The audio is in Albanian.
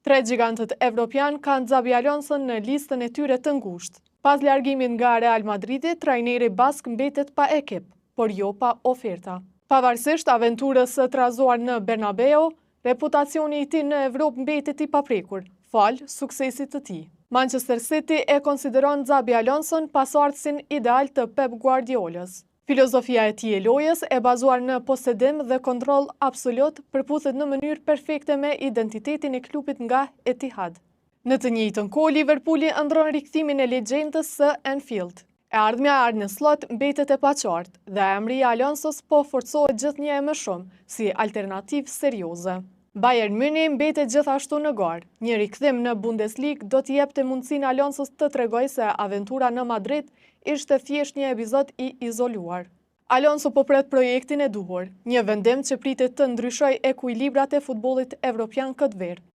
Tre gjigantët evropian kanë Xabi Alonsson në listën e tyre të ngushtë. Pas largimit nga Real Madridi, trajneri bask mbetet pa ekip, por jo pa oferta. Pavarësisht aventurës së trazuar në Bernabeu, reputacioni i tij në Evropë mbetet i paprekur, falë suksesit të tij. Manchester City e konsideron Xabi Alonsson pasardhësin ideal të Pep Guardiolës. Filozofia e tij e lojës e bazuar në posedim dhe kontroll absolut përputhet në mënyrë perfekte me identitetin e klubit nga Etihad. Në të njëjtën kohë, Liverpooli ëndron rikthimin e legjendës së Anfield. E ardhmja e Arne Slot mbetet e paqartë dhe emri i Alonsos po forcohet gjithnjë e më shumë si alternativë serioze. Bayern Munich mbetet gjithashtu në garë. Një rikthim në Bundesliga do t'i jepte mundësinë Alonsos të tregojë se aventura në Madrid ishte thjesht një epizod i izoluar. Alonso po pret projektin e duhur, një vendim që pritet të ndryshojë ekuilibrat e futbollit evropian këtë verë.